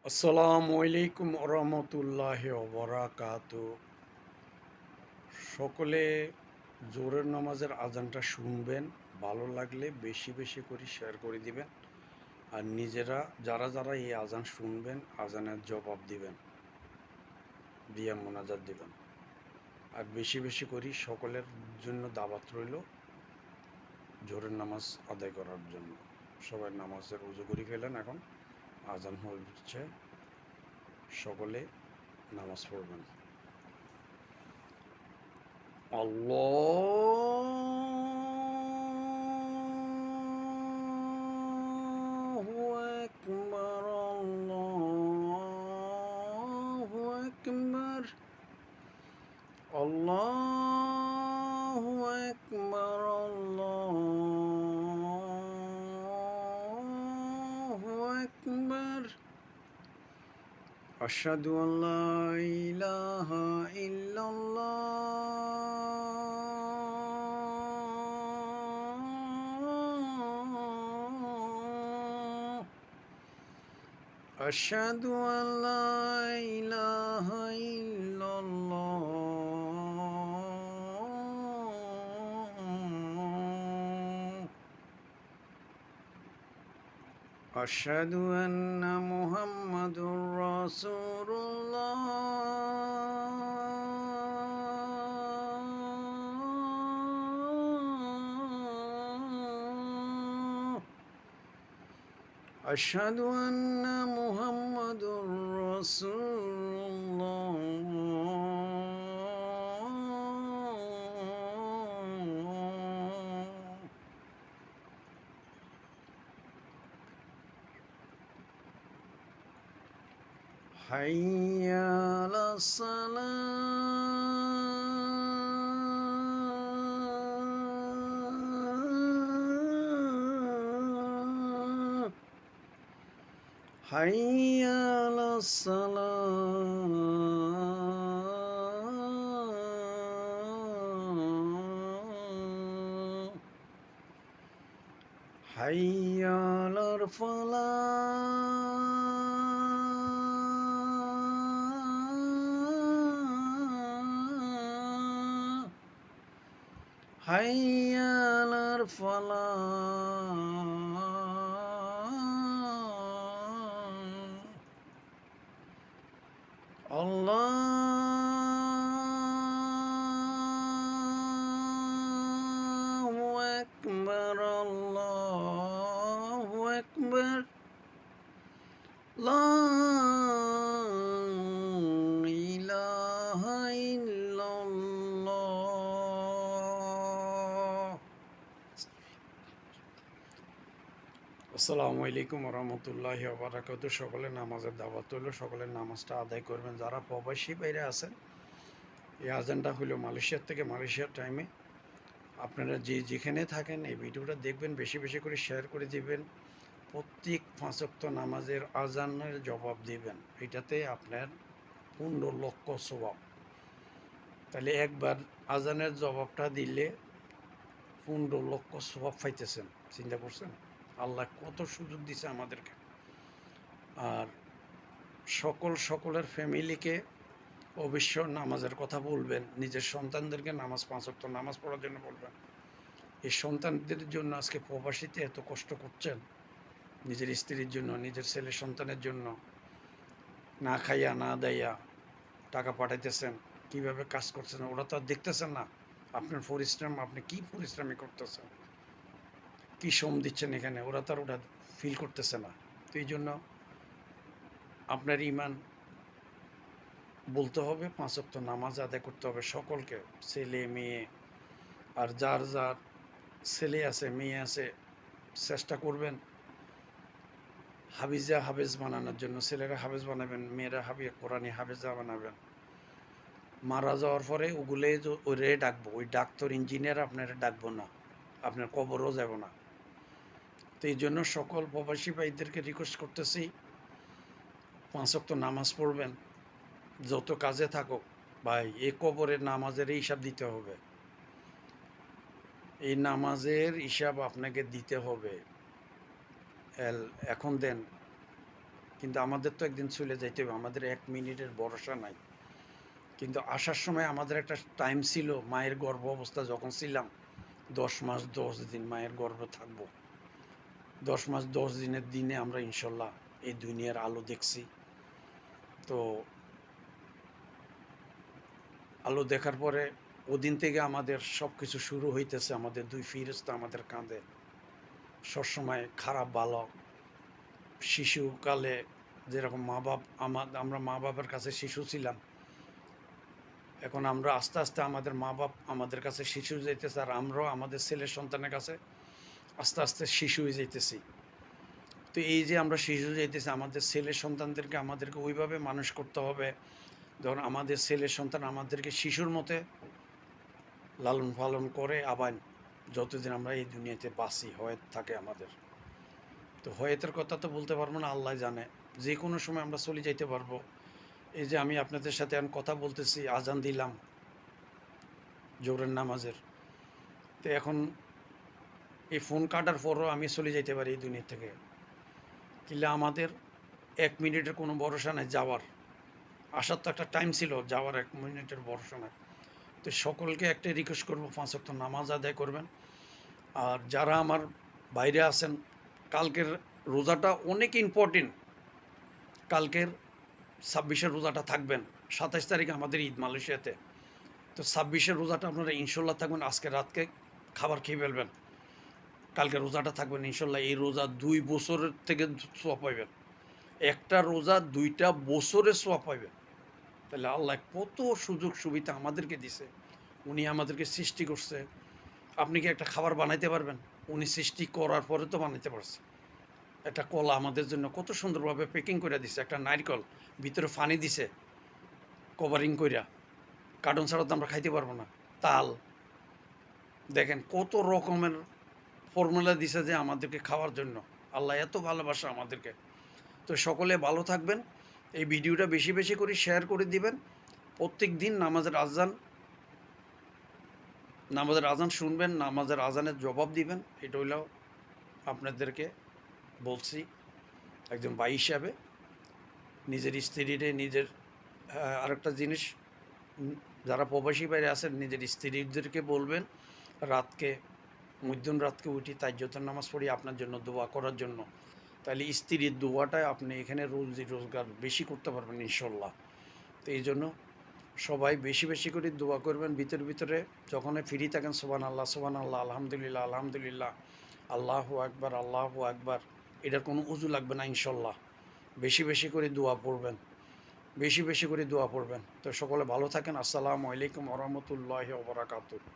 আসসালামু আলাইকুম রহমতুল্লাহ বারাকাতু। সকলে জোহরের নামাজের আজানটা শুনবেন, ভালো লাগলে বেশি বেশি করে শেয়ার করে দিবেন। আর নিজেরা যারা যারা এই আজান শুনবেন আজানের জবাব দিবেন, দিয়া মোনাজাত দিবেন। আর বেশি বেশি করে সকলের জন্য দাওয়াত রইল জোহরের নামাজ আদায় করার জন্য। সবাই নামাজের উজু করে ফেলেন, এখন আজান হচ্ছে, সকলে নামাজ পড়বেন। আল্লাহু আকবার, আল্লাহু আকবার, আল্লাহু আকবার, আল্লাহু আকবার। আশহাদু আল্লা ইলাহা ইল্লাল্লাহ, আশহাদু আল্লা ইলাহা ইল্লাল্লাহ, আশহাদু আন্না মুহাম্মাদুর রাসূলুল্লাহ। আশহাদু আন্না মুহাম্মাদুর রাসূলুল্লাহ। হাইয়া আলাস সালাহ, হাইয়া আলাস সালাহ, হাইয়া আলাল ফালাহ, হাইয়া আলাল ফালাহ। আল্লাহু আকবার, আল্লাহু আকবার, লা ইলাহা ইল্লাল্লাহ। আসসালামু আলাইকুম রহমতুল্লাহি বারাকাতু। সকলের নামাজের দাওয়াত হইল, সকলের নামাজটা আদায় করবেন। যারা প্রবাসী বাইরে আছেন, এই আজানটা হইল মালয়েশিয়ার থেকে, মালয়েশিয়ার টাইমে। আপনারা যে যেখানে থাকেন এই ভিডিওটা দেখবেন, বেশি বেশি করে শেয়ার করে দিবেন। প্রত্যেক 5 ওয়াক্ত নামাজের আজানের জবাব দিবেন, এটাতে আপনার 15 লক্ষ সওয়াব। তাহলে একবার আজানের জবাবটা দিলে 15 লক্ষ সওয়াব পাইতেছেন। চিন্তা করছেন আল্লাহ কত সুযোগ দিছে আমাদেরকে। আর সকলের ফ্যামিলিকে অবশ্য নামাজের কথা বলবেন, নিজের সন্তানদেরকে 5 ওয়াক্ত নামাজ পড়ার জন্য বলবেন। এই সন্তানদের জন্য আজকে প্রবাসীতে এত কষ্ট করছেন, নিজের স্ত্রীর জন্য, নিজের ছেলে সন্তানের জন্য না খাইয়া না দাইয়া টাকা পাঠাইতেছেন, কিভাবে কাজ করছেন ওরা তো আর দেখতেছেন না। আপনার পরিশ্রম, আপনি কি পরিশ্রমী করতেছেন, কি শ্রম দিচ্ছেন এখানে, ওরা তো আর ওটা ফিল করতেছে না। তো এই জন্য আপনার ইমান বলতে হবে, 5 ওয়াক্ত নামাজ আদায় করতে হবে সকলকে, ছেলে মেয়ে। আর যার যার ছেলে আছে মেয়ে আছে, চেষ্টা করবেন হাফিজা হাফেজ বানানোর জন্য। ছেলেরা হাফেজ বানাবেন, মেয়েরা কোরআনি হাফেজা বানাবেন। মারা যাওয়ার পরে ওগুলো ওরে ডাকবো, ওই ডাক্তার ইঞ্জিনিয়ার আপনারা ডাকবো না, আপনার কবরও যাব না। তো এই জন্য সকল প্রবাসী ভাইদেরকে রিকোয়েস্ট করতেছি, 5 ওয়াক্ত নামাজ পড়বেন, যত কাজে থাকুক ভাই। এই কবরের নামাজের হিসাব দিতে হবে, এই নামাজের হিসাব আপনাকে দিতে হবে। এখন দেন কিন্তু আমাদের তো একদিন চলে যাইতে হবে, আমাদের 1 মিনিটের ভরসা নাই। কিন্তু আসার সময় আমাদের একটা টাইম ছিল, মায়ের গর্ভ অবস্থা যখন ছিলাম 10 মাস 10 দিন মায়ের গর্ভে থাকবো। 10 মাস 10 দিনের দিনে আমরা ইনশাল্লাহ এই দুনিয়ার আলো দেখছি। তো আলো দেখার পরে ওদিন থেকে আমাদের সব কিছু শুরু হইতেছে, আমাদের দুই ফিরিস্তা আমাদের কাঁধে সবসময় খারাপ ভালো। শিশুকালে যেরকম মা বাপ আমরা মা বাবার কাছে শিশু ছিলাম, এখন আমরা আস্তে আস্তে আমাদের মা বাপ আমাদের কাছে শিশু যাইতেছে, আর আমরাও আমাদের ছেলের সন্তানের কাছে আস্তে আস্তে শিশু হয়ে যাইতেছি। তো এই যে আমরা শিশু যাইতেছি, আমাদের ছেলের সন্তানদেরকে আমাদেরকে ওইভাবে মানুষ করতে হবে যখন আমাদের ছেলের সন্তান আমাদেরকে শিশুর মতে লালন পালন করে আবার যতদিন আমরা এই দুনিয়াতে বাঁচি হয়ে থাকে আমাদের। তো হয়েতের কথা তো বলতে পারবো না, আল্লাহ জানে, যে কোনো সময় আমরা চলে যাইতে পারবো। এই যে আমি আপনাদের সাথে এখন কথা বলতেছি, আজান দিলাম জোহরের নামাজের, তো এখন এই ফোন কাটার পরও আমি চলে যেতে পারি এই দুনিয়া থেকে। কিন্তু আমাদের 1 মিনিটের কোনো ভরসা নাই যাওয়ার, আসার তো একটা টাইম ছিল, যাওয়ার 1 মিনিটের ভরসা নাই। তো সকলকে একটাই রিকোয়েস্ট করবো, 5 ওয়াক্ত নামাজ আদায় করবেন। আর যারা আমার বাইরে আছেন, কালকের রোজাটা অনেক ইম্পর্টেন্ট। কালকের 26-এর রোজাটা থাকবেন, 27 তারিখ আমাদের ঈদ মালয়েশিয়াতে। তো 26-এর রোজাটা আপনারা ইনশাল্লাহ থাকবেন, আজকে রাতকে খাবার খেয়ে ফেলবেন, কালকে রোজাটা থাকবেন ইনশাল্লাহ। এই রোজা 2 বছরের থেকে সোয়াব পাইবেন, একটা রোজা 2টা বছরের সোয়াব পাইবেন। তাহলে আল্লাহ কত সুযোগ সুবিধা আমাদেরকে দিছে, উনি আমাদেরকে সৃষ্টি করছে। আপনি কি একটা খাবার বানাইতে পারবেন? উনি সৃষ্টি করার পরে তো বানাইতে পারছে। একটা কলা আমাদের জন্য কত সুন্দরভাবে প্যাকিং করে দিছে, একটা নারকেল ভিতরে ফানি দিছে কভারিং কইরা, কার্টন ছাড়া তো আমরা খাইতে পারবো না। তাল, দেখেন কত রকমের ফর্মুলা দিছে যে আমাদেরকে খাওয়ার জন্য। আল্লাহ এত ভালোবাসা আমাদেরকে। তো সকলে ভালো থাকবেন, এই ভিডিওটা বেশি বেশি করে শেয়ার করে দিবেন। প্রত্যেক দিন নামাজের আজান শুনবেন, নামাজের আজানের জবাব দিবেন। এটা হইলেও আপনাদেরকে বলছি একজন ভাই হিসাবে। নিজের স্ত্রীরে নিজের আরেকটা জিনিস, যারা প্রবাসী বাইরে আছেন নিজের স্ত্রীদেরকে বলবেন রাতকে রাতকে উঠি তাহাজ্জুদের নামাজ পড়ি আপনার জন্য দোয়া করার জন্য। তাহলে স্ত্রীর দোয়াটাই আপনি এখানে রোজগার বেশি করতে পারবেন ইনশাল্লাহ। তো এই জন্য সবাই বেশি বেশি করে দোয়া করবেন, ভিতরে যখন ফ্রি থাকেন সুবহানাল্লাহ সুবহানাল্লাহ, আলহামদুলিল্লাহ আলহামদুলিল্লাহ, আল্লাহু আকবার আল্লাহু আকবার, এটার কোনো উজু লাগবে না ইনশাল্লাহ। বেশি বেশি করে দোয়া পড়বেন, বেশি বেশি করে দোয়া পড়বেন। তো সকলে ভালো থাকেন। আসসালামু আলাইকুম ওয়া রাহমাতুল্লাহি ওয়া বারাকাতুহু।